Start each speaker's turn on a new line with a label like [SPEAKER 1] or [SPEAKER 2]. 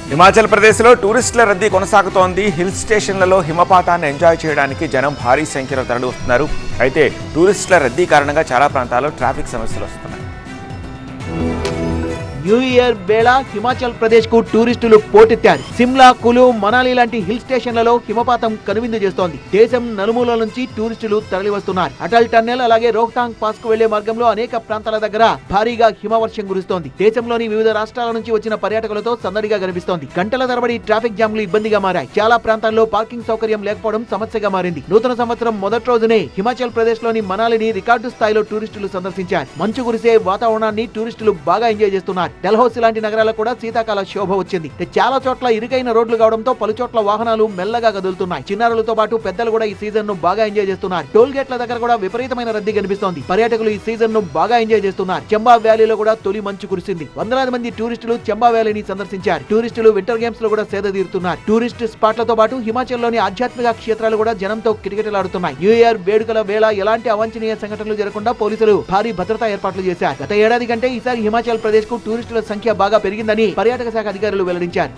[SPEAKER 1] హిమాచల్ ప్రదేశ్లో టూరిస్టుల రద్దీ కొనసాగుతోంది. హిల్ స్టేషన్లలో హిమపాతాన్ని ఎంజాయ్ చేయడానికి జనం భారీ సంఖ్యలో తరలి వస్తున్నారు. అయితే టూరిస్టుల రద్దీ కారణంగా చాలా ప్రాంతాల్లో ట్రాఫిక్ సమస్యలు వస్తున్నాయి.
[SPEAKER 2] న్యూ ఇయర్ వేళ హిమాచల్ ప్రదేశ్ కు టూరిస్టులు పోటెత్తారు. సిమ్లా, కులు, మనాలి లాంటి హిల్ స్టేషన్లలో హిమపాతం కనువిందు చేస్తోంది. దేశం నలుమూలల నుంచి టూరిస్టులు తరలి వస్తున్నారు. అటల్ టన్నెల్ అలాగే రోహ్తాంగ్ పాస్ కు వెళ్లే మార్గంలో అనేక ప్రాంతాల దగ్గర భారీగా హిమవర్షం కురుస్తోంది. దేశంలోని వివిధ రాష్ట్రాల నుంచి వచ్చిన పర్యాటకులతో సందడిగా కనిపిస్తోంది. గంటల తరబడి ట్రాఫిక్ జామ్లు ఇబ్బందిగా మారాయి. చాలా ప్రాంతాల్లో పార్కింగ్ సౌకర్యం లేకపోవడం సమస్యగా మారింది. నూతన సంవత్సరం మొదటి రోజునే హిమాచల్ ప్రదేశ్ లోని మనాలిని రికార్డు స్థాయిలో టూరిస్టులు సందర్శించారు. మంచు కురిసే వాతావరణాన్ని టూరిస్టులు బాగా ఎంజాయ్ చేస్తున్నారు. డల్హౌసీ లాంటి నగరాలకు కూడా శీతాకాల శోభ వచ్చింది. చాలా చోట్ల ఇరుకైన రోడ్లు కావడంతో పలు చోట్ల వాహనాలు మెల్లగా కదులుతున్నాయి. చిన్నారులతో పాటు పెద్దలు కూడా ఈ సీజన్ ను బాగా ఎంజాయ్ చేస్తున్నారు. టోల్ గేట్ల దగ్గర కూడా విపరీతమైన రద్దీ కనిపిస్తోంది. పర్యాటకులు ఈ సీజన్ ను బాగా ఎంజాయ్ చేస్తున్నారు. చంబా వ్యాలీలో కూడా తొలి మంచు కురిసింది. వందలాది మంది టూరిస్టులు చంబా వ్యాలీని సందర్శించారు. టూరిస్టులు వింటర్ గేమ్స్ లో కూడా సేద తీరుతున్నారు. టూరిస్ట్ స్పాట్లతో పాటు హిమాచల్లోని ఆధ్యాత్మిక క్షేత్రాలు కూడా జనంతో కిటకిటలాడుతున్నాయి. న్యూ ఇయర్ వేడుకల వేళ ఎలాంటి అవాంఛనీయ సంఘటనలు జరగకుండా పోలీసులు భారీ భద్రతా ఏర్పాట్లు చేశారు. గత ఏడాది కంటే ఈసారి హిమాచల్ ప్రదేశ్ కు టూరిస్టుల సంఖ్య బాగా పెరిగిందని పర్యాటక శాఖ అధికారులు వెల్లడించారు.